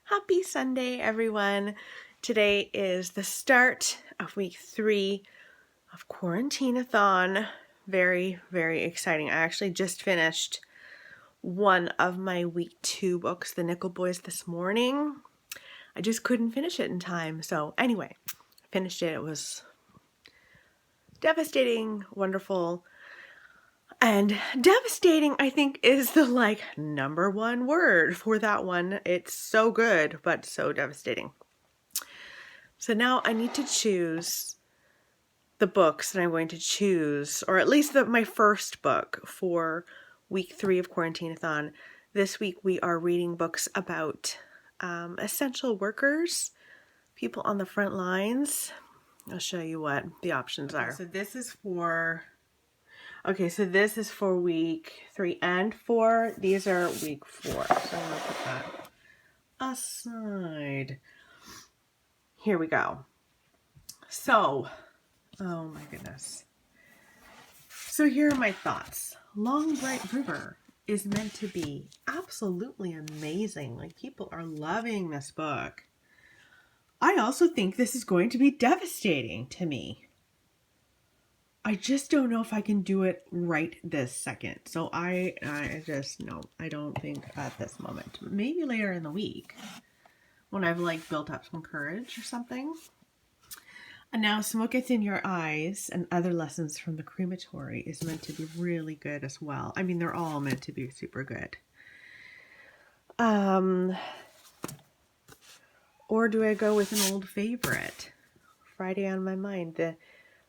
Happy Sunday, everyone. Today is the start of week 3 of Quarantineathon. Very, very exciting. I actually just finished one of my week 2 books, The Nickel Boys, this morning. I just couldn't finish it in time. So anyway, I finished it. It was devastating, wonderful. And devastating, I think, is the number one word for that one. It's so good, but so devastating. So now I need to choose the books that I'm going to choose, or at least my first book for week 3 of Quarantineathon. This week we are reading books about essential workers, people on the front lines. I'll show you what the options are. So this is for week 3 and 4. These are week 4. So I'm going to put that aside. Here we go. So, oh my goodness. So here are my thoughts. Long Bright River is meant to be absolutely amazing. People are loving this book. I also think this is going to be devastating to me. I just don't know if I can do it right this second. So I don't think at this moment. Maybe later in the week when I've built up some courage or something. And now Smoke Gets in Your Eyes and Other Lessons from the Crematory is meant to be really good as well. I mean, they're all meant to be super good. Or do I go with an old favorite? Friday on My Mind.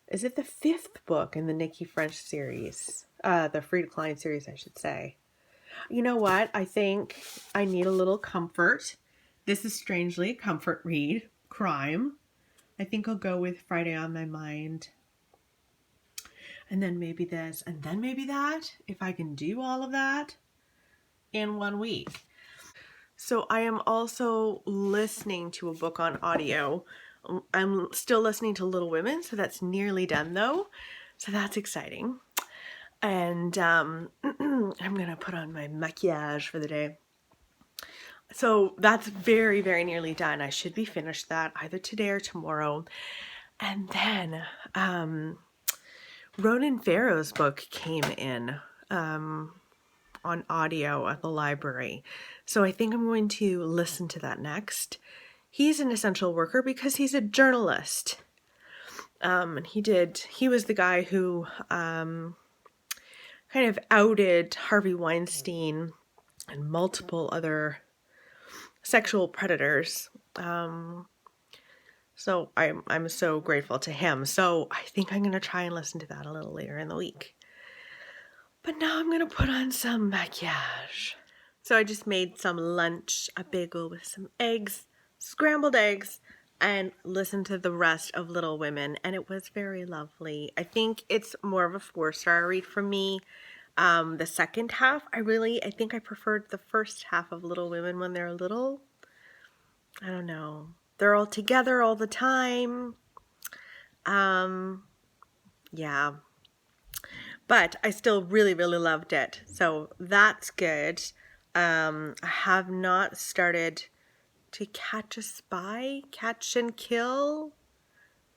Is it the 5th book in the Nikki French series? The Frida Klein series, I should say. You know what? I think I need a little comfort. This is strangely a comfort read. Crime. I think I'll go with Friday on My Mind. And then maybe this. And then maybe that. If I can do all of that in 1 week. So I am also listening to a book on audio. I'm still listening to Little Women. So that's nearly done though. So that's exciting. And I'm going to put on my maquillage for the day. So that's very, very nearly done. I should be finished that either today or tomorrow. And then Ronan Farrow's book came in on audio at the library. So I think I'm going to listen to that next. He's an essential worker because he's a journalist. And he was the guy who kind of outed Harvey Weinstein and multiple other sexual predators. So I'm so grateful to him. So I think I'm going to try and listen to that a little later in the week. But now I'm going to put on some maquillage. So I just made some lunch, a bagel with some eggs, scrambled eggs, and listened to the rest of Little Women. And it was very lovely. I think it's more of a 4-star read for me. The second half, I think I preferred the first half of Little Women when they're little. I don't know. They're all together all the time. Yeah. But I still really, really loved it. So that's good. I have not started To Catch a Spy, Catch and Kill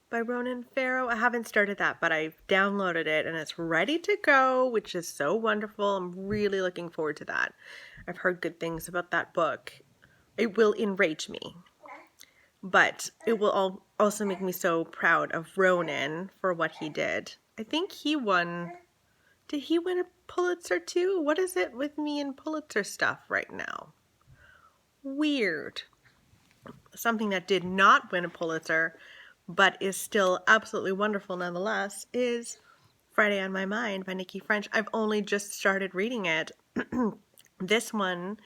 by Ronan Farrow. I haven't started that, but I've downloaded it and it's ready to go, which is so wonderful. I'm really looking forward to that. I've heard good things about that book. It will enrage me, but it will also make me so proud of Ronan for what he did. I think he won. Did he win a Pulitzer too? What is it with me and Pulitzer stuff right now? Weird. Something that did not win a Pulitzer, but is still absolutely wonderful nonetheless, is Friday on My Mind by Nikki French. I've only just started reading it. This one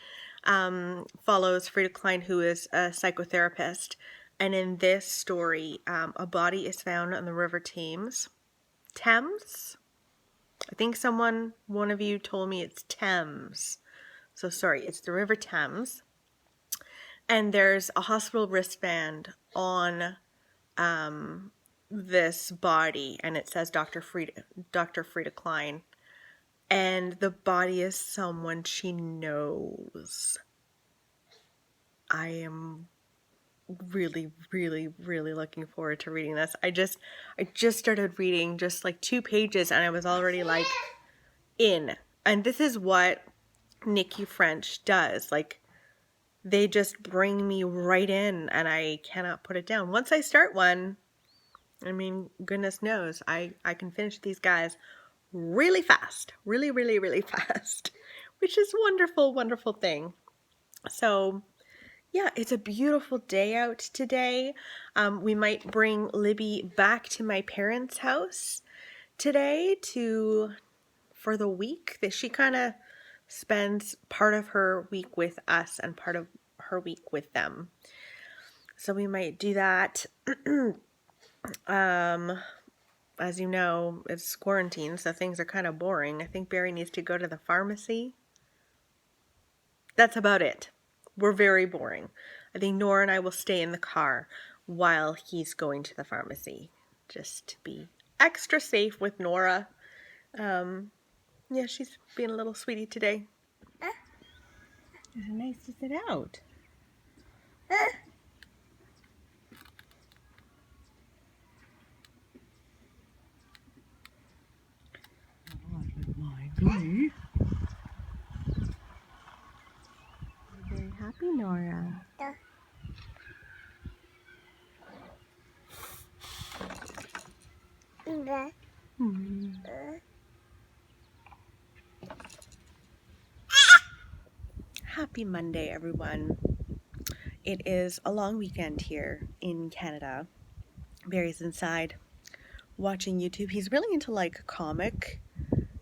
follows Frida Klein, who is a psychotherapist. And in this story, a body is found on the River Thames. Thames? I think one of you told me it's Thames. So sorry, it's the River Thames. And there's a hospital wristband on this body, and it says Dr. Frida Klein. And the body is someone she knows. I am really, really, really looking forward to reading this. I just started reading just like 2 pages and I was already like in. And this is what Nikki French does. Like, they just bring me right in and I cannot put it down. Once I start one, I mean, goodness knows, I can finish these guys really fast. Really, really, really fast. Which is a wonderful, wonderful thing. So, yeah, it's a beautiful day out today. We might bring Libby back to my parents' house today for the week. That she kind of spends part of her week with us and part of her week with them. So we might do that. As you know, it's quarantine, so things are kind of boring. I think Barry needs to go to the pharmacy. That's about it. We're very boring. I think Nora and I will stay in the car while he's going to the pharmacy, just to be extra safe with Nora. Yeah, she's being a little sweetie today. Is it nice to sit out? Very happy, Nora. Happy Monday, everyone. It is a long weekend here in Canada. Barry's inside watching YouTube. He's really into like comic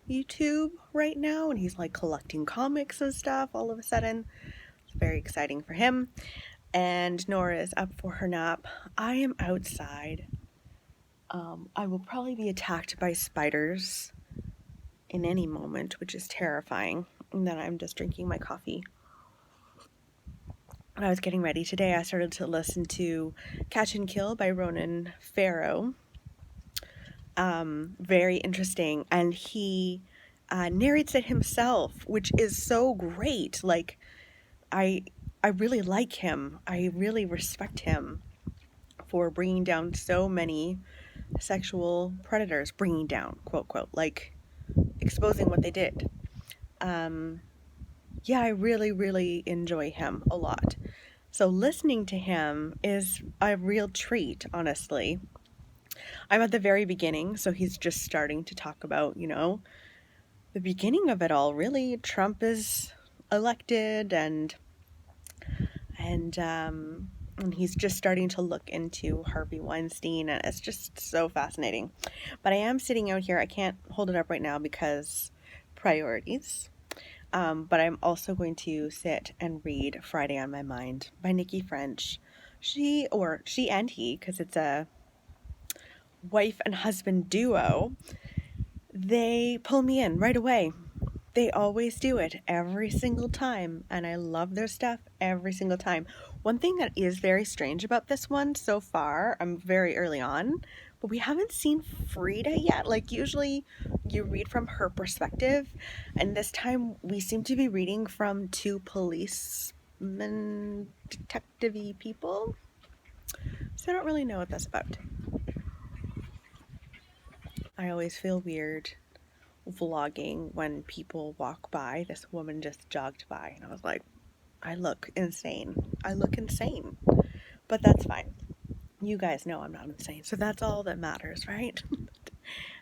YouTube right now, and he's like collecting comics and stuff all of a sudden. It's very exciting for him. And Nora is up for her nap. I am outside. I will probably be attacked by spiders in any moment, which is terrifying. And then I'm just drinking my coffee. When I was getting ready today, I started to listen to Catch and Kill by Ronan Farrow. Very interesting. And he narrates it himself, which is so great. Like, I really like him. I really respect him for bringing down so many sexual predators. Bringing down, quote, quote, like exposing what they did. Yeah, I really, really enjoy him a lot. So listening to him is a real treat, honestly. I'm at the very beginning, so he's just starting to talk about, you know, the beginning of it all. Really, Trump is elected and he's just starting to look into Harvey Weinstein, and it's just so fascinating. But I am sitting out here. I can't hold it up right now because priorities. But I'm also going to sit and read Friday on My Mind by Nikki French. She and he, because it's a wife and husband duo, they pull me in right away. They always do it every single time, and I love their stuff every single time. One thing that is very strange about this one so far, I'm very early on, but we haven't seen Frida yet. Like, usually you read from her perspective, and this time we seem to be reading from 2 policemen, detective-y people. So I don't really know what that's about. I always feel weird vlogging when people walk by. This woman just jogged by, and I was like, I look insane. But that's fine. You guys know I'm not insane, so that's all that matters, right?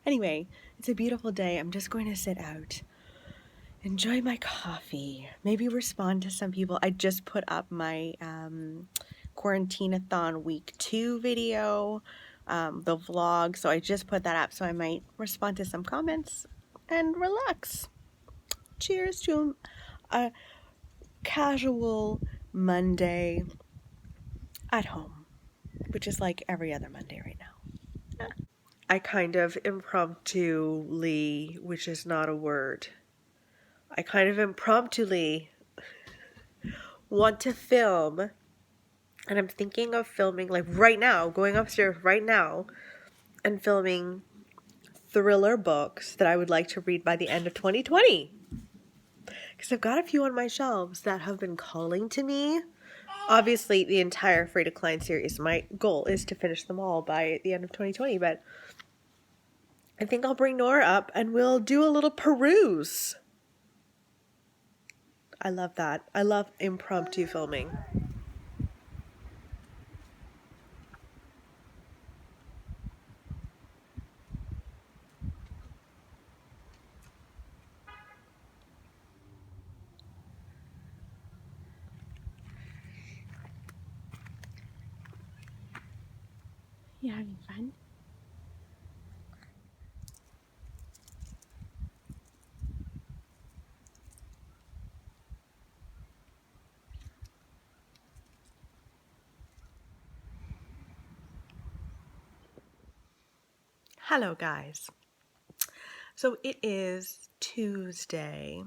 Anyway, it's a beautiful day. I'm just going to sit out, enjoy my coffee, maybe respond to some people. I just put up my Quarantineathon week 2 video, the vlog, so I just put that up, so I might respond to some comments and relax. Cheers to a casual Monday at home, which is like every other Monday right now. I kind of impromptu-ly, which is not a word, I kind of impromptu-ly want to film, and I'm thinking of filming, like right now, going upstairs right now and filming thriller books that I would like to read by the end of 2020. Because I've got a few on my shelves that have been calling to me Obviously, the entire Free Decline series, my goal is to finish them all by the end of 2020, but I think I'll bring Nora up and we'll do a little peruse. I love that. I love impromptu filming. You having fun? Hello, guys. So it is Tuesday,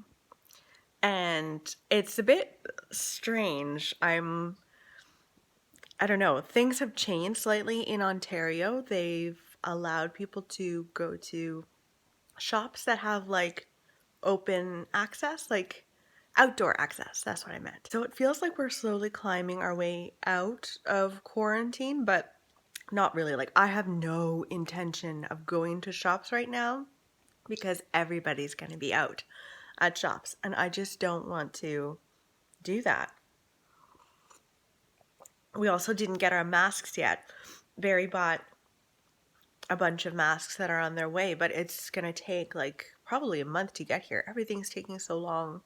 and it's a bit strange. I don't know, things have changed slightly in Ontario. They've allowed people to go to shops that have like open access, like outdoor access. That's what I meant. So it feels like we're slowly climbing our way out of quarantine, but not really. Like, I have no intention of going to shops right now because everybody's going to be out at shops, and I just don't want to do that. We also didn't get our masks yet. Barry bought a bunch of masks that are on their way, but it's going to take like probably a month to get here. Everything's taking so long.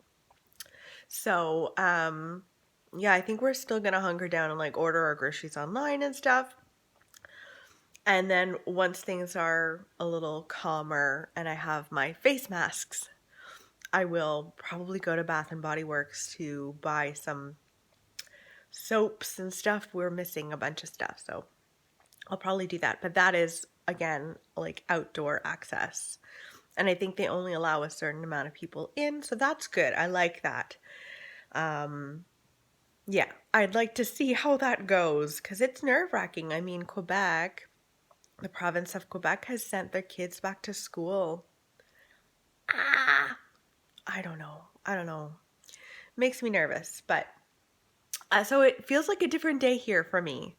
So, yeah, I think we're still going to hunker down and like order our groceries online and stuff. And then once things are a little calmer and I have my face masks, I will probably go to Bath and Body Works to buy some soaps and stuff. We're missing a bunch of stuff, so I'll probably do that. But that is, again, like outdoor access. And I think they only allow a certain amount of people in, so that's good. I like that. Yeah, I'd like to see how that goes because it's nerve-wracking. I mean, Quebec, the province of Quebec has sent their kids back to school. Ah, I don't know. I don't know. Makes me nervous, but so it feels like a different day here for me.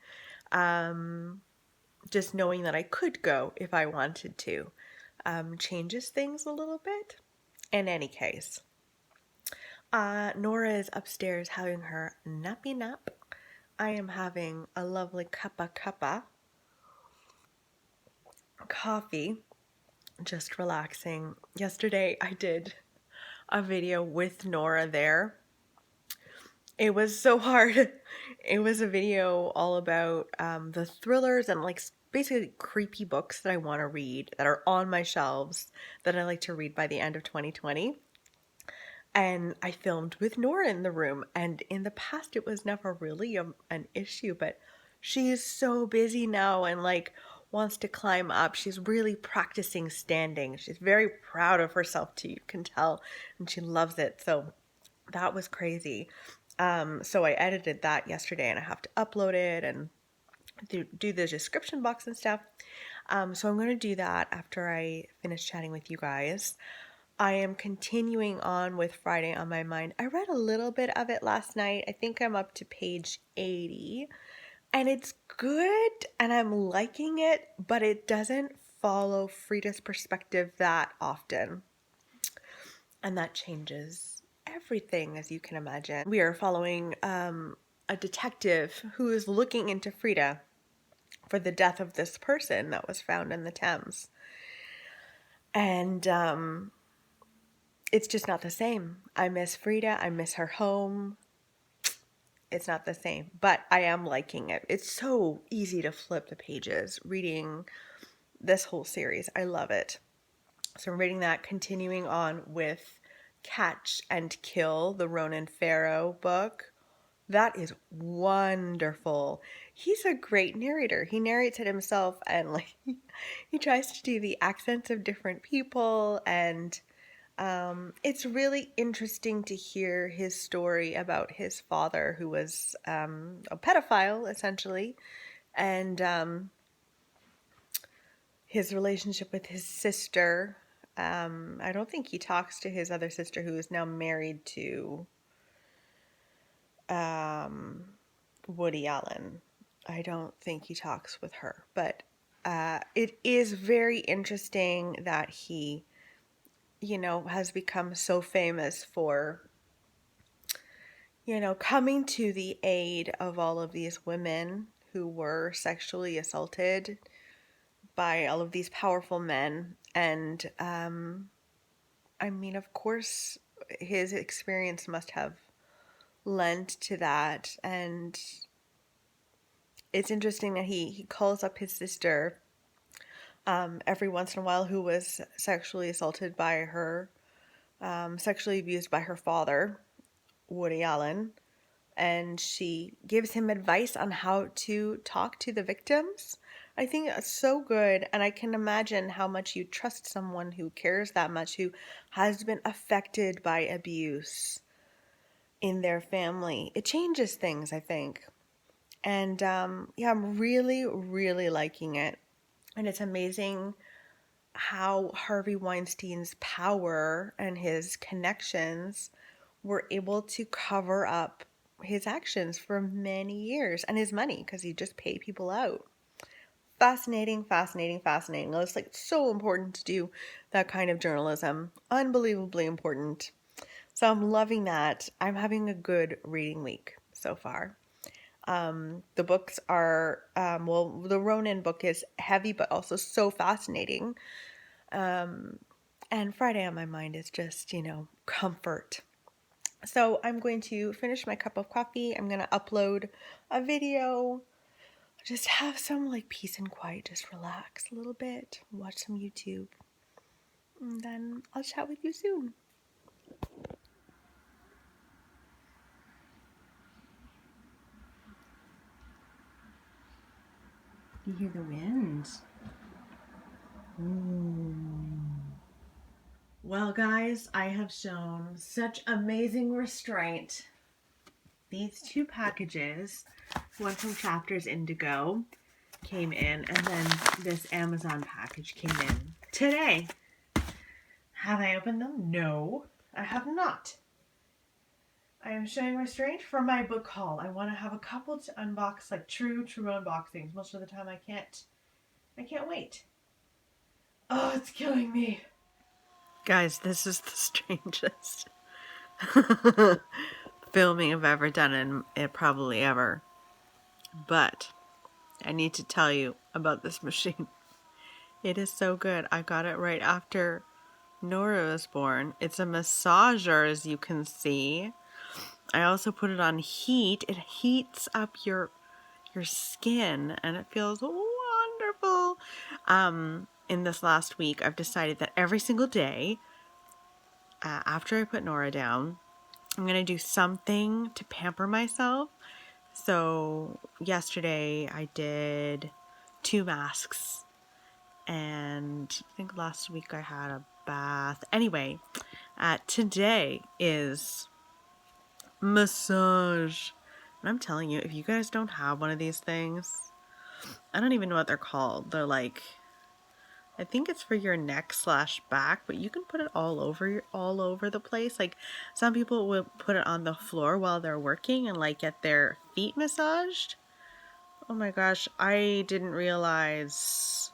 Just knowing that I could go if I wanted to changes things a little bit. In any case, Nora is upstairs having her nappy nap. I am having a lovely cuppa coffee, just relaxing. Yesterday I did a video with Nora there. It was so hard. It was a video all about the thrillers and like basically creepy books that I want to read that are on my shelves that I like to read by the end of 2020. And I filmed with Nora in the room. And in the past, it was never really an issue, but she is so busy now and like wants to climb up. She's really practicing standing. She's very proud of herself too, you can tell, and she loves it. So that was crazy. So I edited that yesterday and I have to upload it and do the description box and stuff. So I'm going to do that after I finish chatting with you guys. I am continuing on with Friday on My Mind. I read a little bit of it last night. I think I'm up to page 80. And it's good and I'm liking it, but it doesn't follow Frida's perspective that often. And that changes everything, as you can imagine. We are following a detective who is looking into Frida for the death of this person that was found in the Thames. And it's just not the same. I miss Frida. I miss her home. It's not the same, but I am liking it. It's so easy to flip the pages reading this whole series. I love it. So I'm reading that, continuing on with Catch and Kill, the Ronan Farrow book. That is wonderful. He's a great narrator. He narrates it himself and like he tries to do the accents of different people, and it's really interesting to hear his story about his father, who was a pedophile essentially, and his relationship with his sister. I don't think he talks to his other sister, who is now married to Woody Allen. I don't think he talks with her, but it is very interesting that he, has become so famous for, coming to the aid of all of these women who were sexually assaulted by all of these powerful men. And I mean, of course, his experience must have lent to that. And it's interesting that he calls up his sister every once in a while, who was sexually assaulted by her, sexually abused by her father, Woody Allen. And she gives him advice on how to talk to the victims. I think it's so good, and I can imagine how much you trust someone who cares that much, who has been affected by abuse in their family. It changes things, I think. And yeah, I'm really, really liking it. And it's amazing how Harvey Weinstein's power and his connections were able to cover up his actions for many years, and his money, because he just paid people out. Fascinating, fascinating, fascinating. It's like so important to do that kind of journalism. Unbelievably important. So I'm loving that. I'm having a good reading week so far. The books are, the Ronin book is heavy, but also so fascinating. And Friday on my mind is just, comfort. So I'm going to finish my cup of coffee. I'm going to upload a video. Just have some like peace and quiet. Just relax a little bit. Watch some YouTube. And then I'll chat with you soon. You hear the wind. Well, guys, I have shown such amazing restraint. These two packages, one from Chapters Indigo, came in, and then this Amazon package came in today. Have I opened them? No, I have not. I am showing restraint for my book haul. I want to have a couple to unbox, like true unboxings. Most of the time I can't wait. Oh, it's killing me. Guys, this is the strangest filming I've ever done, and it probably ever. But I need to tell you about this machine. It is so good. I got it right after Nora was born. It's a massager, as you can see. I also put it on heat. It heats up your skin, and it feels wonderful. In this last week, I've decided that every single day, after I put Nora down, I'm going to do something to pamper myself. So yesterday I did 2 masks, and I think last week I had a bath. Anyway, today is massage. And I'm telling you, if you guys don't have one of these things, I don't even know what they're called. They're like, I think it's for your neck/back, but you can put it all over the place. Like, some people will put it on the floor while they're working and like get their feet massaged. Oh my gosh, I didn't realize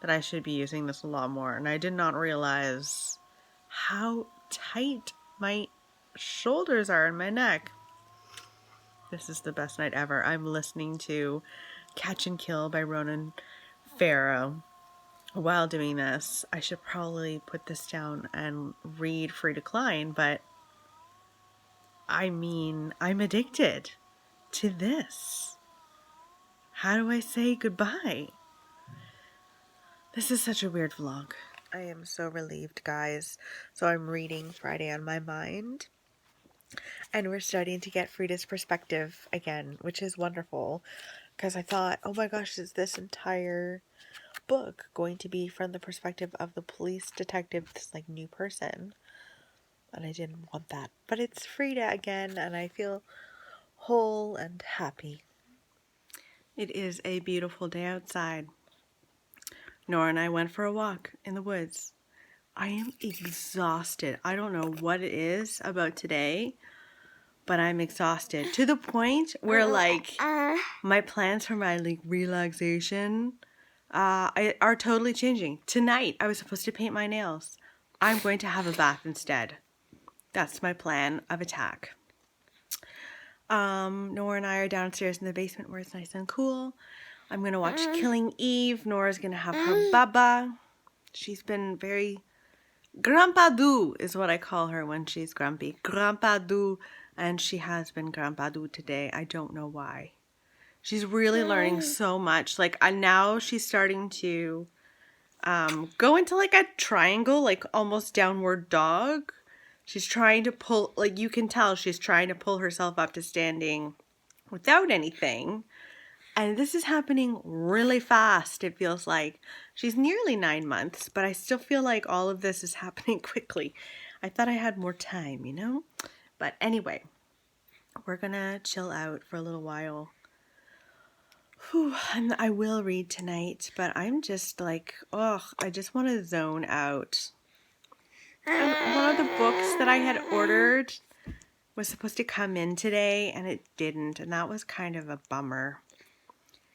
that I should be using this a lot more, and I did not realize how tight my shoulders are in my neck. This is the best night ever. I'm listening to Catch and Kill by Ronan Farrow while doing this. I should probably put this down and read Free Decline, but I mean, I'm addicted to this. How do I say goodbye? This is such a weird vlog. I am so relieved, guys. So I'm reading Friday on my mind. And we're starting to get Frida's perspective again, which is wonderful. Because I thought, oh my gosh, is this entire book going to be from the perspective of the police detective, this like new person? And I didn't want that. But it's Frida again, and I feel whole and happy. It is a beautiful day outside. Nora and I went for a walk in the woods. I am exhausted. I don't know what it is about today, but I'm exhausted to the point where like my plans for my like relaxation are totally changing. Tonight I was supposed to paint my nails. I'm going to have a bath instead. That's my plan of attack. Nora and I are downstairs in the basement where it's nice and cool. I'm going to watch Killing Eve. Nora's going to have her baba. She's been very Grampadou is what I call her when she's grumpy. Grampadou, and she has been Grampadou today. I don't know why. She's really learning so much. Like now she's starting to go into like a triangle, like almost downward dog. She's trying to pull, like you can tell she's trying to pull herself up to standing without anything. And this is happening really fast, it feels like. She's nearly 9 months, but I still feel like all of this is happening quickly. I thought I had more time, you know? But anyway, we're gonna chill out for a little while. Whew, and I will read tonight, but I'm just like, I just want to zone out. And one of the books that I had ordered was supposed to come in today, and it didn't, and that was kind of a bummer.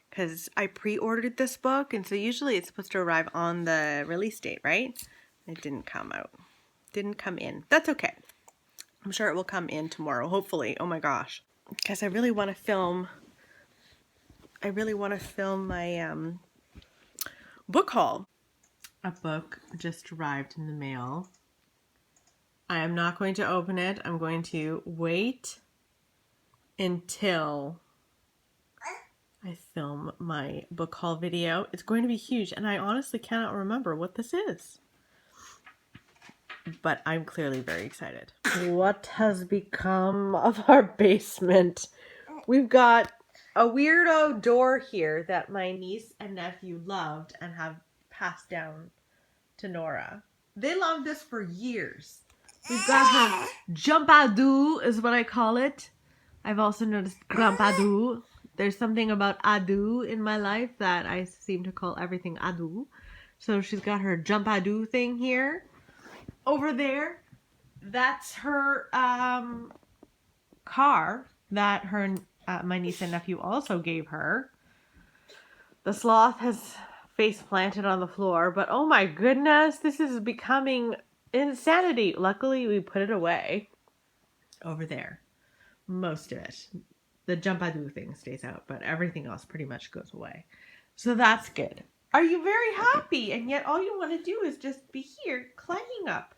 Because I pre-ordered this book, and so usually it's supposed to arrive on the release date, right? It didn't come out. Didn't come in. That's okay. I'm sure it will come in tomorrow, hopefully. Oh my gosh. Because I really want to film... my book haul. A book just arrived in the mail. I am not going to open it. I'm going to wait until I film my book haul video. It's going to be huge, and I honestly cannot remember what this is. But I'm clearly very excited. What has become of our basement? We've got a weirdo door here that my niece and nephew loved and have passed down to Nora. They loved this for years. We've got her Jumpadou is what I call it. I've also noticed Grampadou. There's something about Adu in my life that I seem to call everything Adu. So she's got her Jumpadou thing here. Over there, that's her car that her my niece and nephew also gave her. The sloth has face planted on the floor, but oh my goodness, this is becoming insanity. Luckily, we put it away over there. Most of it. The Jumpadou thing stays out, but everything else pretty much goes away. So that's good. Are you very happy? And yet all you want to do is just be here climbing up.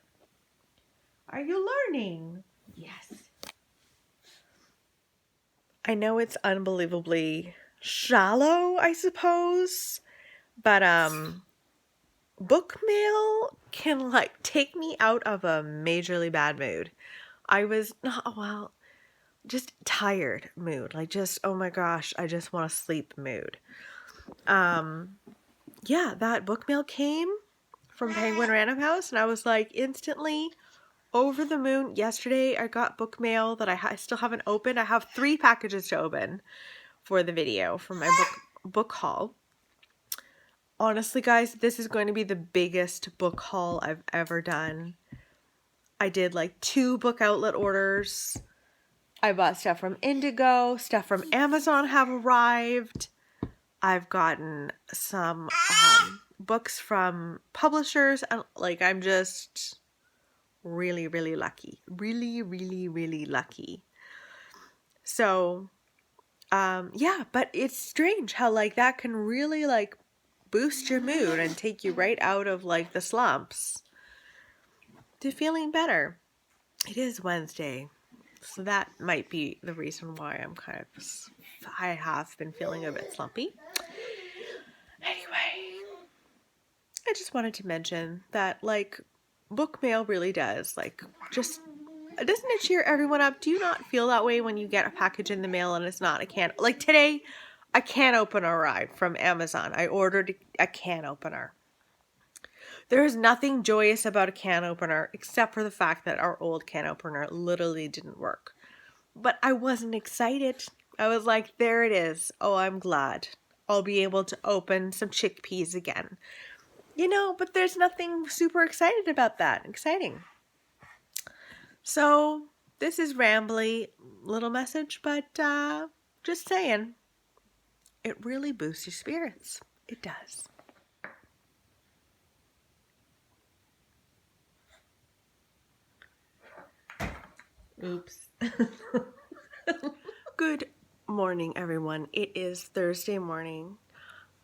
Are you learning? Yes. I know it's unbelievably shallow, I suppose, but book mail can like take me out of a majorly bad mood. I was just tired mood, like just oh my gosh, I just want to sleep mood. Yeah, that book mail came from Penguin Random House, and I was like instantly over the moon. Yesterday I got book mail that I still haven't opened. I have 3 packages to open for the video for my book haul. Honestly, guys, this is going to be the biggest book haul I've ever done. I did like 2 book outlet orders. I bought stuff from Indigo. Stuff from Amazon have arrived. I've gotten some books from publishers. And like, I'm just really, really lucky. Really, really, really lucky. So, yeah, but it's strange how like that can really like boost your mood and take you right out of like the slumps to feeling better. It is Wednesday, so that might be the reason why I have been feeling a bit slumpy. Anyway, I just wanted to mention that like book mail really does like just, doesn't it cheer everyone up? Do you not feel that way when you get a package in the mail and it's not a can? Like today, a can opener arrived from Amazon. I ordered a can opener. There is nothing joyous about a can opener except for the fact that our old can opener literally didn't work. But I wasn't excited. I was like, there it is. Oh, I'm glad. I'll be able to open some chickpeas again. You know, but there's nothing super excited about that. Exciting. So, this is rambly little message, but just saying, it really boosts your spirits. It does. Oops. Good morning, everyone. It is Thursday morning.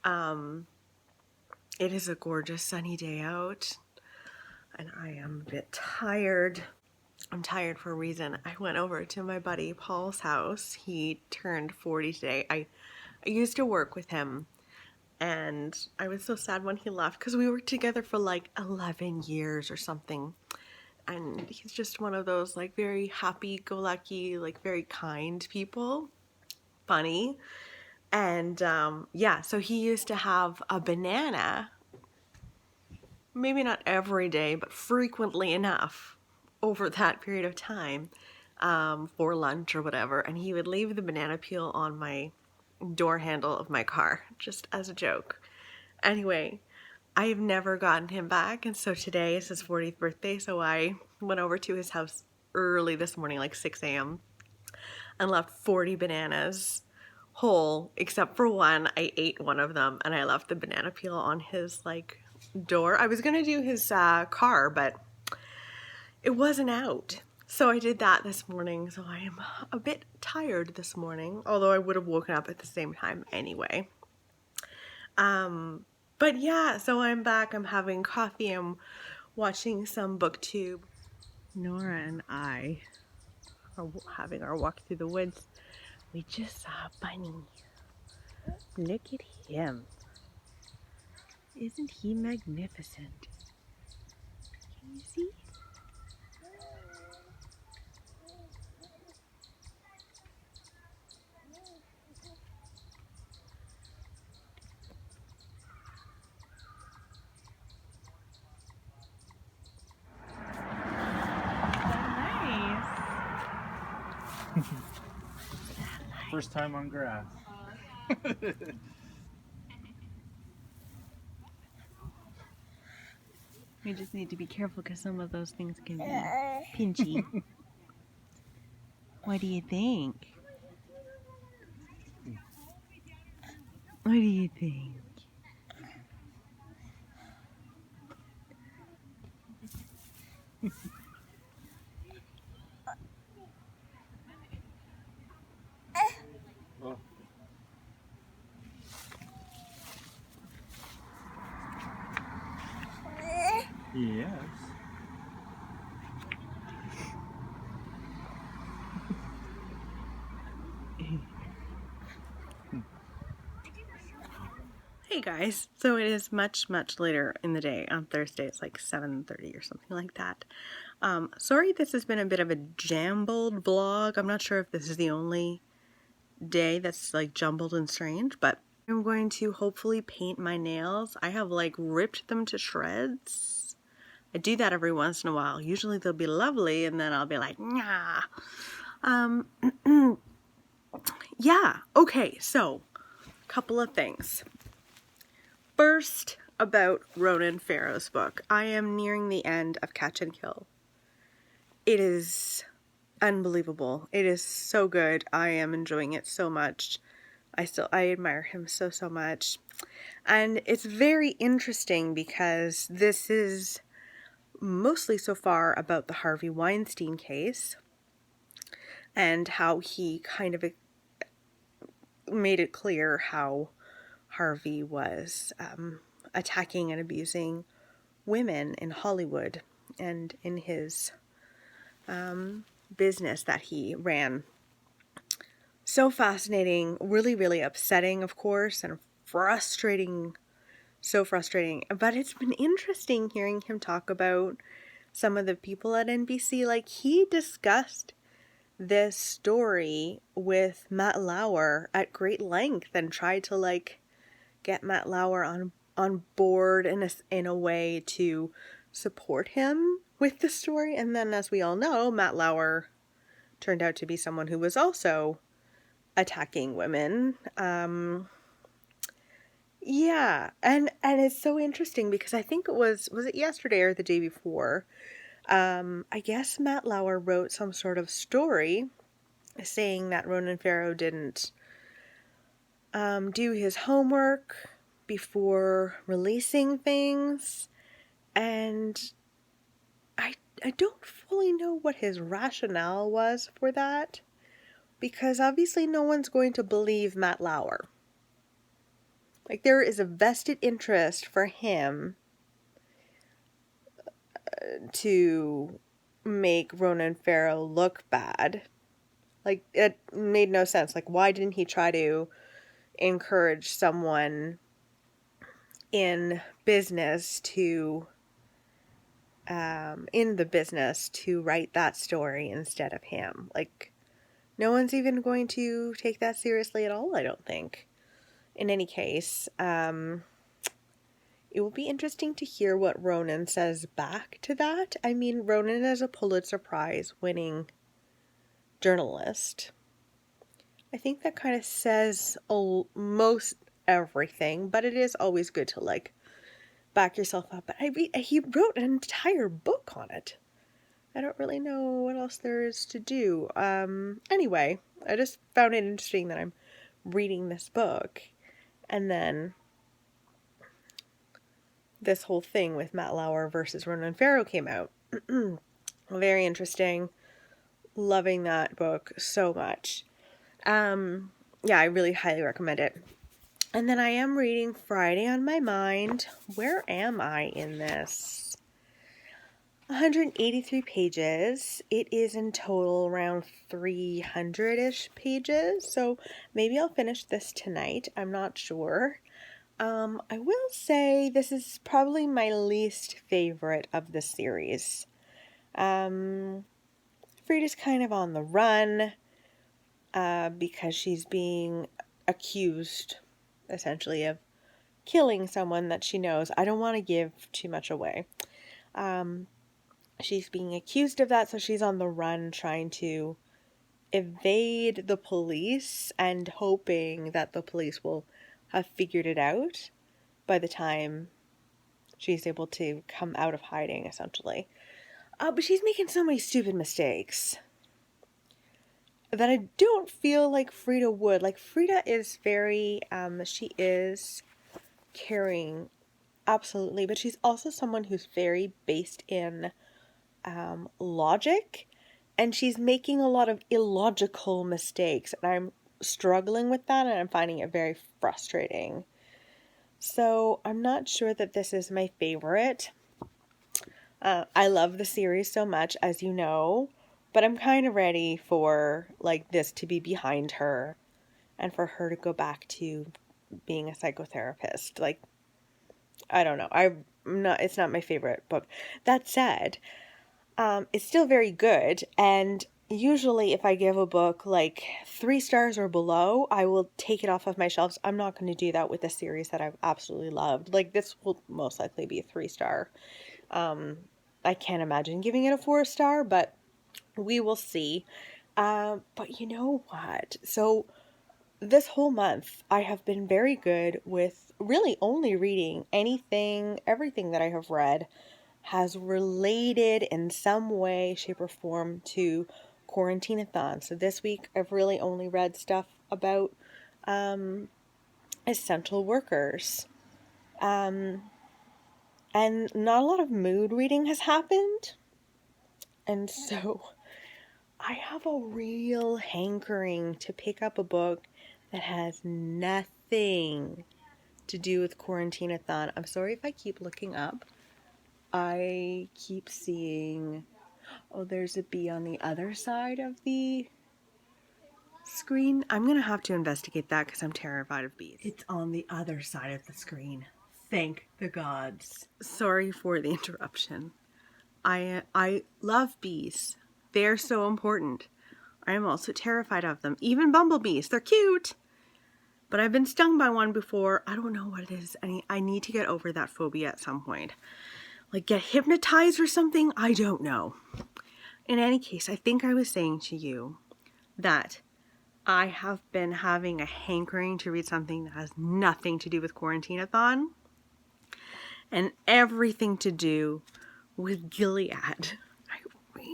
It is a gorgeous sunny day out, and I am a bit tired. I'm tired for a reason. I went over to my buddy Paul's house. He turned 40 today. I used to work with him, and I was so sad when he left because we worked together for like 11 years or something. And he's just one of those like very happy-go-lucky, like very kind people. Funny. And yeah, so he used to have a banana, maybe not every day, but frequently enough over that period of time for lunch or whatever. And he would leave the banana peel on my door handle of my car, just as a joke. Anyway, I've never gotten him back, and so today is his 40th birthday, so I went over to his house early this morning, like 6 a.m., and left 40 bananas whole, except for one. I ate one of them, and I left the banana peel on his, like, door. I was going to do his car, but it wasn't out. So I did that this morning, so I am a bit tired this morning, although I would have woken up at the same time anyway. But yeah, so I'm back, I'm having coffee, I'm watching some booktube. Nora and I are having our walk through the woods. We just saw a bunny. Look at him. Isn't he magnificent? Can you see? First time on grass. We just need to be careful because some of those things can be pinchy. What do you think? What do you think? Oh. Yes. Hey guys, so it is much later in the day on Thursday. It's like 7:30 or something like that. Sorry this has been a bit of a jumbled vlog. I'm not sure if this is the only day that's like jumbled and strange, but I'm going to hopefully paint my nails. I have like ripped them to shreds. I do that every once in a while. Usually they'll be lovely and then I'll be like, nah. Yeah, okay, so a couple of things. First, about Ronan Farrow's book. I am nearing the end of Catch and Kill. It is unbelievable. It is so good. I am enjoying it so much. I admire him so much. And it's very interesting because this is mostly so far about the Harvey Weinstein case and how he kind of made it clear how Harvey was attacking and abusing women in Hollywood and in his business that he ran. So fascinating, really upsetting, of course, and frustrating, so frustrating. But it's been interesting hearing him talk about some of the people at NBC. Like, he discussed this story with Matt Lauer at great length and tried to like get Matt Lauer on board in a way to support him with the story. And then, as we all know, Matt Lauer turned out to be someone who was also attacking women. Yeah, and it's so interesting because I think it was it yesterday or the day before, I guess Matt Lauer wrote some sort of story saying that Ronan Farrow didn't do his homework before releasing things, and I don't fully know what his rationale was for that, because obviously no one's going to believe Matt Lauer. Like, there is a vested interest for him to make Ronan Farrow look bad. Like, it made no sense. Like, why didn't he try to encourage someone in business to write that story instead of him? Like, no one's even going to take that seriously at all, I don't think. In any case, it will be interesting to hear what Ronan says back to that. I mean, Ronan is a Pulitzer Prize winning journalist. I think that kind of says most everything, but it is always good to, like, back yourself up. But he wrote an entire book on it. I don't really know what else there is to do. Anyway, I just found it interesting that I'm reading this book, and then this whole thing with Matt Lauer versus Ronan Farrow came out. Very interesting. Loving that book so much. Yeah, I really highly recommend it. And then I am reading Friday on My Mind. Where am I in this? 183 pages. It is in total around 300-ish pages. So maybe I'll finish this tonight. I'm not sure. I will say this is probably my least favorite of the series. Frida's kind of on the run because she's being accused, essentially, of killing someone that she knows. I don't want to give too much away. She's being accused of that, so she's on the run trying to evade the police and hoping that the police will have figured it out by the time she's able to come out of hiding, essentially. But she's making so many stupid mistakes that I don't feel like Frida would. Like, Frida is very, she is caring, absolutely, but she's also someone who's very based in logic, and she's making a lot of illogical mistakes, and I'm struggling with that, and I'm finding it very frustrating. So I'm not sure that this is my favorite. I love the series so much, as you know, but I'm kind of ready for, like, this to be behind her and for her to go back to being a psychotherapist. Like, I don't know. It's not my favorite book. That said, it's still very good, and usually if I give a book like 3 stars or below, I will take it off of my shelves. I'm not going to do that with a series that I've absolutely loved. Like, this will most likely be a 3-star. I can't imagine giving it a 4-star, but we will see. But you know what? So this whole month, I have been very good with really only reading everything that I have read has related in some way, shape, or form to Quarantineathon. So this week, I've really only read stuff about essential workers. And not a lot of mood reading has happened. And so I have a real hankering to pick up a book that has nothing to do with Quarantineathon. I'm sorry if I keep looking up. I keep seeing, there's a bee on the other side of the screen. I'm going to have to investigate that because I'm terrified of bees. It's on the other side of the screen. Thank the gods. Sorry for the interruption. I love bees. They're so important. I am also terrified of them. Even bumblebees. They're cute. But I've been stung by one before. I don't know what it is. I need to get over that phobia at some point. Like, get hypnotized or something? I don't know. In any case, I think I was saying to you that I have been having a hankering to read something that has nothing to do with Quarantineathon and everything to do with Gilead.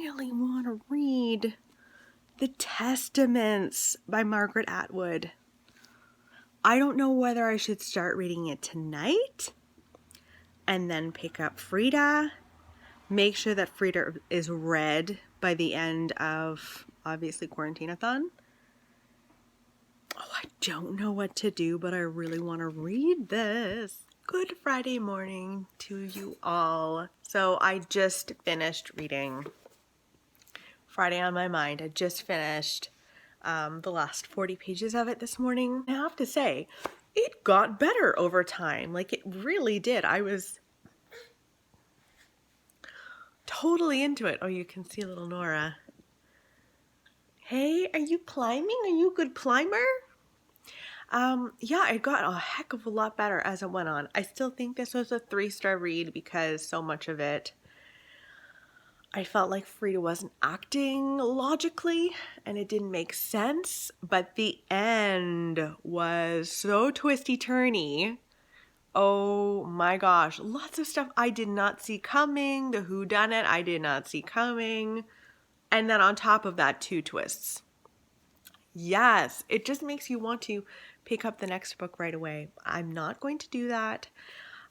really want to read The Testaments by Margaret Atwood. I don't know whether I should start reading it tonight and then pick up Frida. Make sure that Frida is read by the end of, obviously, Quarantineathon. Oh, I don't know what to do, but I really want to read this. Good Friday morning to you all. So I just finished reading Friday on My Mind. I just finished the last 40 pages of it this morning. I have to say, it got better over time. Like, it really did. I was totally into it. Oh, you can see little Nora. Hey, are you climbing? Are you a good climber? Yeah, it got a heck of a lot better as it went on. I still think this was a 3-star read because so much of it, I felt like Frida wasn't acting logically and it didn't make sense, but the end was so twisty-turny. Oh my gosh, lots of stuff I did not see coming. The whodunit I did not see coming. And then on top of that, 2 twists. Yes, it just makes you want to pick up the next book right away. I'm not going to do that.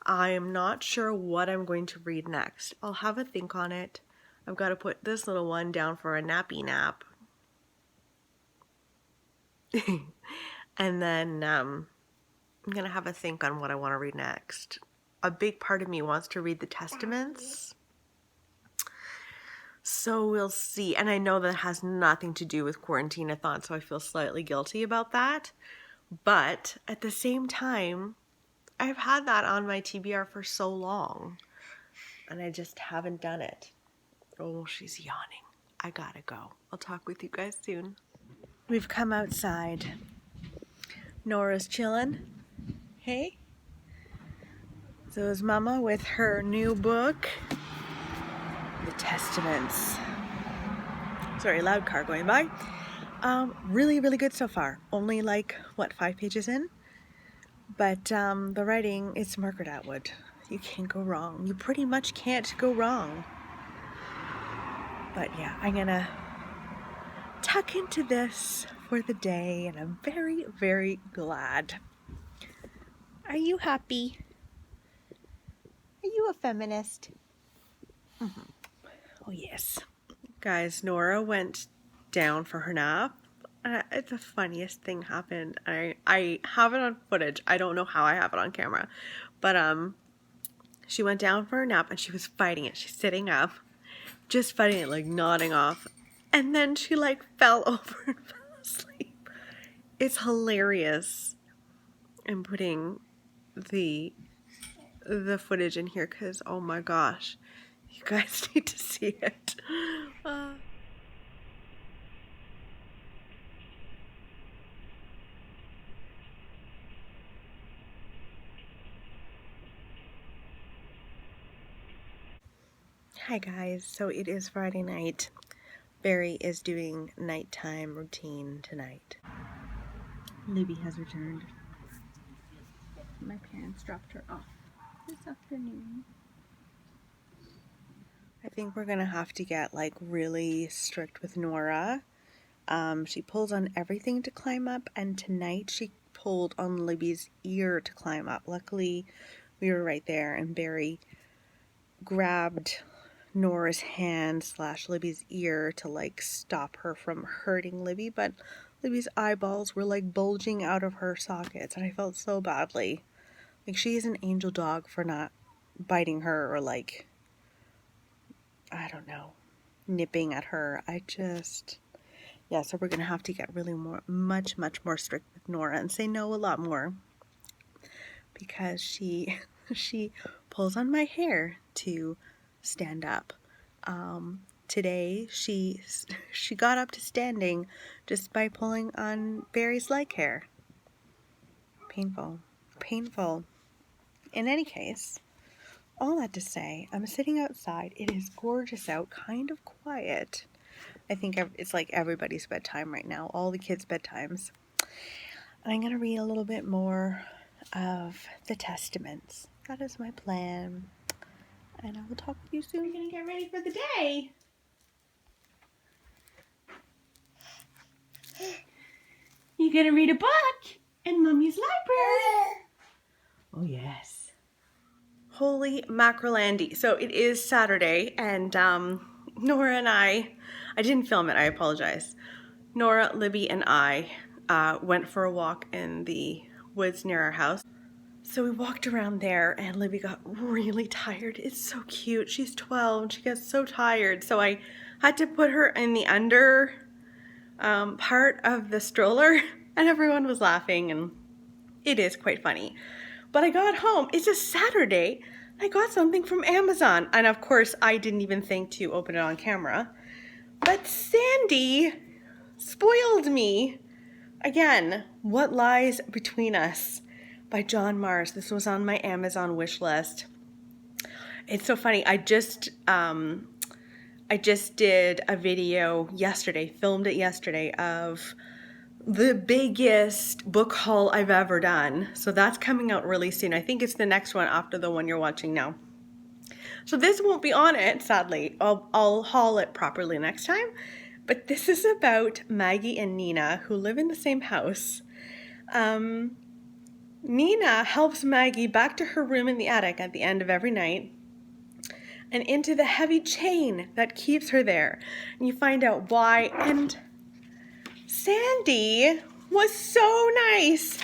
I am not sure what I'm going to read next. I'll have a think on it. I've got to put this little one down for a nappy nap. And then I'm going to have a think on what I want to read next. A big part of me wants to read the Testaments. So we'll see. And I know that has nothing to do with Quarantineathon, so I feel slightly guilty about that. But at the same time, I've had that on my TBR for so long, and I just haven't done it. Oh, she's yawning. I gotta go. I'll talk with you guys soon. We've come outside. Nora's chilling. Hey? So is Mama with her new book, The Testaments. Sorry, loud car going by. Really, really good so far. Only like, 5 pages in? But the writing, it's Margaret Atwood. You can't go wrong. You pretty much can't go wrong. But yeah, I'm gonna tuck into this for the day, and I'm very, very glad. Are you happy? Are you a feminist? Mm-hmm. Oh yes. Guys, Nora went down for her nap. The funniest thing happened. I have it on footage. I don't know how I have it on camera. But she went down for her nap and she was fighting it. She's sitting up, just fighting it, like nodding off. And then she like fell over and fell asleep. It's hilarious. I'm putting the footage in here because, oh my gosh, you guys need to see it. Hi guys, so it is Friday night. Barry is doing nighttime routine tonight. Libby has returned. My parents dropped her off this afternoon. I think we're gonna have to get like really strict with Nora. She pulls on everything to climb up, and tonight she pulled on Libby's ear to climb up. Luckily, we were right there, and Barry grabbed Nora's hand / Libby's ear to like stop her from hurting Libby, but Libby's eyeballs were like bulging out of her sockets, and I felt so badly. Like, she is an angel dog for not biting her or like, I don't know, nipping at her. Yeah, so we're gonna have to get really much more strict with Nora and say no a lot more, because she pulls on my hair to stand up. Today she got up to standing just by pulling on Barry's leg hair. Painful. In any case, all that to say, I'm sitting outside. It is gorgeous out, kind of quiet. I think it's like everybody's bedtime right now, all the kids' bedtimes. And I'm going to read a little bit more of the Testaments. That is my plan. And I will talk with you soon. We're gonna get ready for the day. You gonna read a book in Mummy's library? Oh, yes. Holy mackerel-andy. So it is Saturday, and Nora and I didn't film it, I apologize. Nora, Libby, and I went for a walk in the woods near our house. So we walked around there, and Libby got really tired. It's so cute. She's 12, and she gets so tired. So I had to put her in the under part of the stroller, and everyone was laughing, and it is quite funny. But I got home. It's a Saturday. I got something from Amazon. And of course, I didn't even think to open it on camera. But Sandy spoiled me. Again, What Lies Between Us by John Mars. This was on my Amazon wish list. It's so funny. I just did a video yesterday, filmed it yesterday, of the biggest book haul I've ever done. So that's coming out really soon. I think it's the next one after the one you're watching now. So this won't be on it, sadly. I'll haul it properly next time. But this is about Maggie and Nina, who live in the same house. Nina helps Maggie back to her room in the attic at the end of every night and into the heavy chain that keeps her there. And you find out why. And Sandy was so nice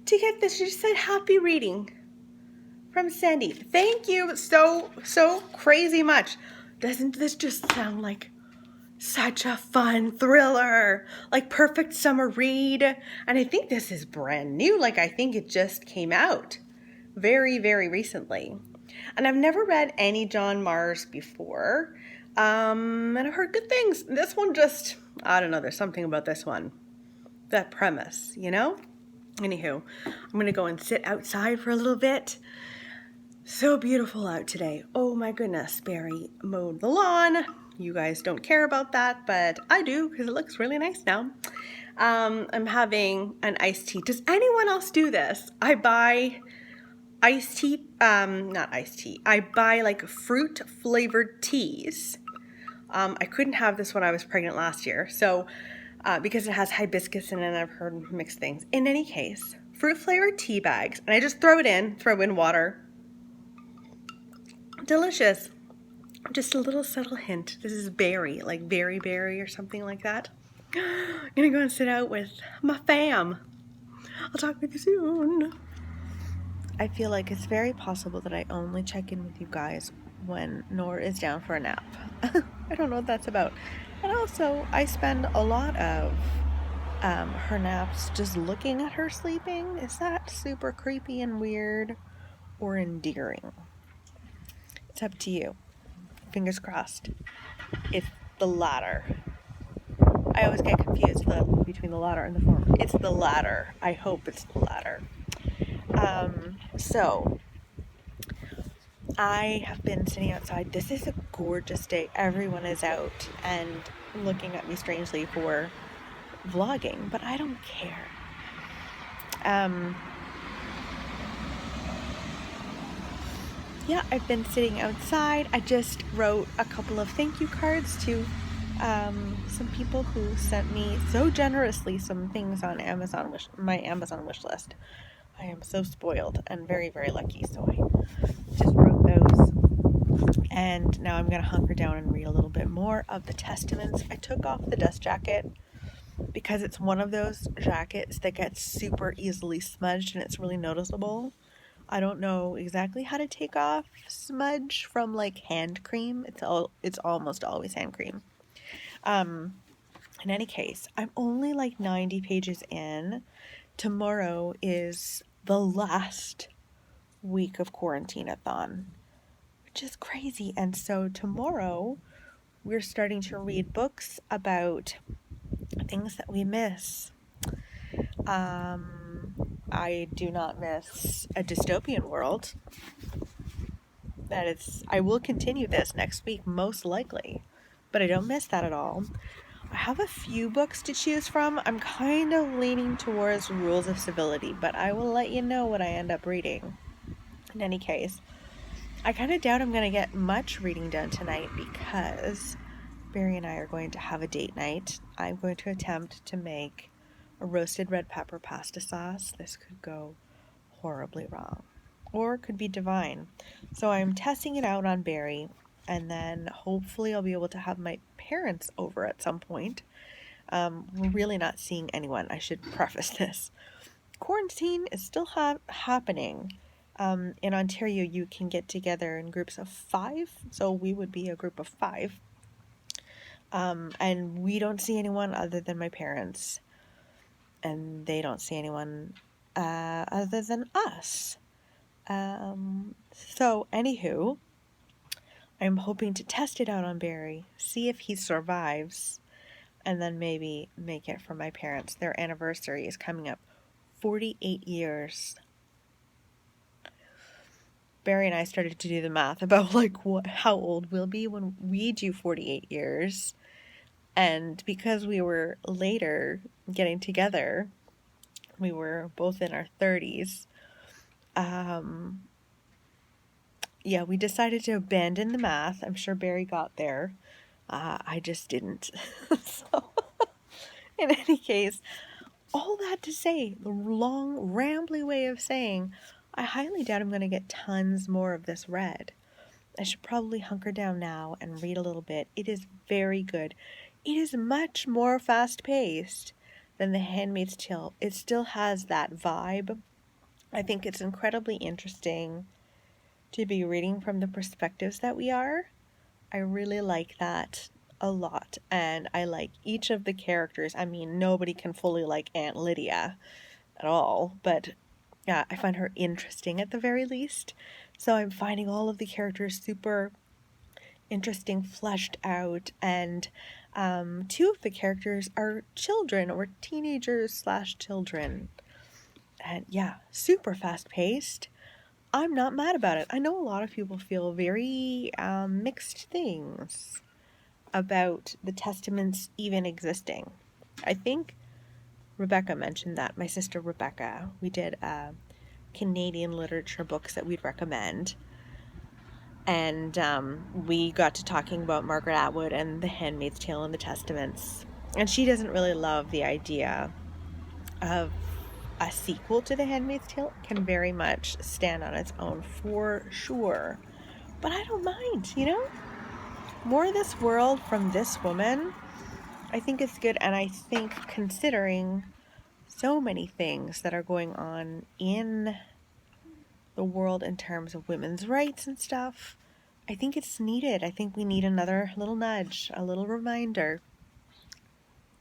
to get this. She just said, happy reading from Sandy. Thank you so crazy much. Doesn't this just sound like such a fun thriller? Like perfect summer read. And I think this is brand new. Like I think it just came out very, very recently. And I've never read any John Mars before. And I've heard good things. This one just, I don't know, there's something about this one. That premise, you know? Anywho, I'm going to go and sit outside for a little bit. So beautiful out today. Oh my goodness, Barry mowed the lawn. You guys don't care about that, but I do because it looks really nice now. I'm having an iced tea. Does anyone else do this? I buy iced tea, not iced tea. I buy like fruit flavored teas. I couldn't have this when I was pregnant last year, so because it has hibiscus in it, and I've heard mixed things. In any case, fruit flavored tea bags, and I just throw in water. Delicious. Just a little subtle hint. This is berry, like berry or something like that. I'm gonna go and sit out with my fam. I'll talk with you soon. I feel like it's very possible that I only check in with you guys when Nora is down for a nap. I don't know what that's about. And also, I spend a lot of her naps just looking at her sleeping. Is that super creepy and weird or endearing? It's up to you. Fingers crossed. It's the latter. I always get confused between the latter and the former. It's the latter. I hope it's the latter. So, I have been sitting outside. This is a gorgeous day. Everyone is out and looking at me strangely for vlogging, but I don't care. Yeah, I've been sitting outside. I just wrote a couple of thank you cards to some people who sent me so generously some things on my Amazon wish list. I am so spoiled and very, very lucky. So I just wrote those. And now I'm going to hunker down and read a little bit more of the Testaments. I took off the dust jacket because it's one of those jackets that gets super easily smudged and it's really noticeable. I don't know exactly how to take off smudge from like hand cream. It's almost always hand cream. In any case, I'm only like 90 pages in. Tomorrow is the last week of Quarantineathon, which is crazy. And so tomorrow we're starting to read books about things that we miss. I do not miss A Dystopian World. I will continue this next week, most likely, but I don't miss that at all. I have a few books to choose from. I'm kind of leaning towards Rules of Civility, but I will let you know what I end up reading. In any case, I kind of doubt I'm going to get much reading done tonight because Barry and I are going to have a date night. I'm going to attempt to make a roasted red pepper pasta sauce. This could go horribly wrong, or it could be divine. So I'm testing it out on Barry, and then hopefully I'll be able to have my parents over at some point. We're really not seeing anyone. I should preface this. Quarantine is still happening. In Ontario, you can get together in groups of 5, so we would be a group of 5. And we don't see anyone other than my parents, and they don't see anyone other than us. So, anywho, I'm hoping to test it out on Barry, see if he survives, and then maybe make it for my parents. Their anniversary is coming up. 48 years. Barry and I started to do the math about how old we'll be when we do 48 years. And because we were later getting together, we were both in our 30s. Yeah, we decided to abandon the math. I'm sure Barry got there. I just didn't. So, in any case, all that to say, the long, rambly way of saying, I highly doubt I'm going to get tons more of this read. I should probably hunker down now and read a little bit. It is very good. It is much more fast-paced than The Handmaid's Tale. It still has that vibe. I think it's incredibly interesting to be reading from the perspectives that we are. I really like that a lot, and I like each of the characters. I mean, nobody can fully like Aunt Lydia at all, but yeah, I find her interesting at the very least. So I'm finding all of the characters super interesting, fleshed out, and 2 of the characters are children or teenagers/children. And yeah, super fast-paced. I'm not mad about it. I know a lot of people feel very mixed things about the Testaments even existing. I think Rebecca mentioned that. My sister Rebecca. We did Canadian literature books that we'd recommend. And we got to talking about Margaret Atwood and The Handmaid's Tale and the Testaments. And she doesn't really love the idea of a sequel to The Handmaid's Tale. It can very much stand on its own for sure. But I don't mind, you know? More of this world from this woman, I think it's good. And I think considering so many things that are going on in the world in terms of women's rights and stuff, I think it's needed. I think we need another little nudge, a little reminder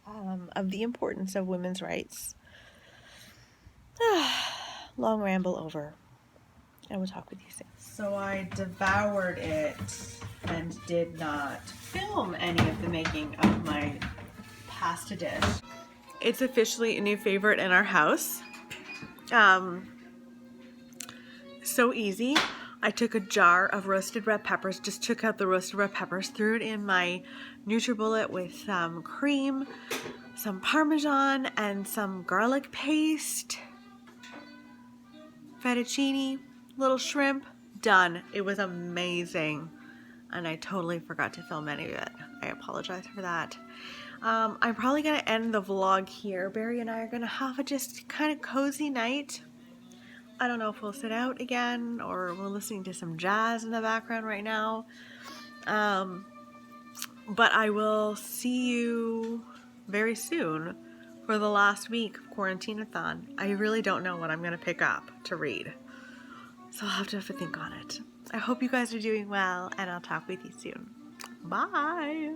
of the importance of women's rights. Long ramble over. I will talk with you soon. So I devoured it and did not film any of the making of my pasta dish. It's officially a new favorite in our house. So easy. I took a jar of roasted red peppers, just took out the roasted red peppers, threw it in my NutriBullet with some cream, some Parmesan, and some garlic paste, fettuccine, little shrimp, done. It was amazing. And I totally forgot to film any of it. I apologize for that. I'm probably going to end the vlog here. Barry and I are going to have a just kind of cozy night. I don't know if we'll sit out again or we're listening to some jazz in the background right now. But I will see you very soon for the last week of Quarantineathon. I really don't know what I'm going to pick up to read. So I'll have to think on it. I hope you guys are doing well, and I'll talk with you soon. Bye!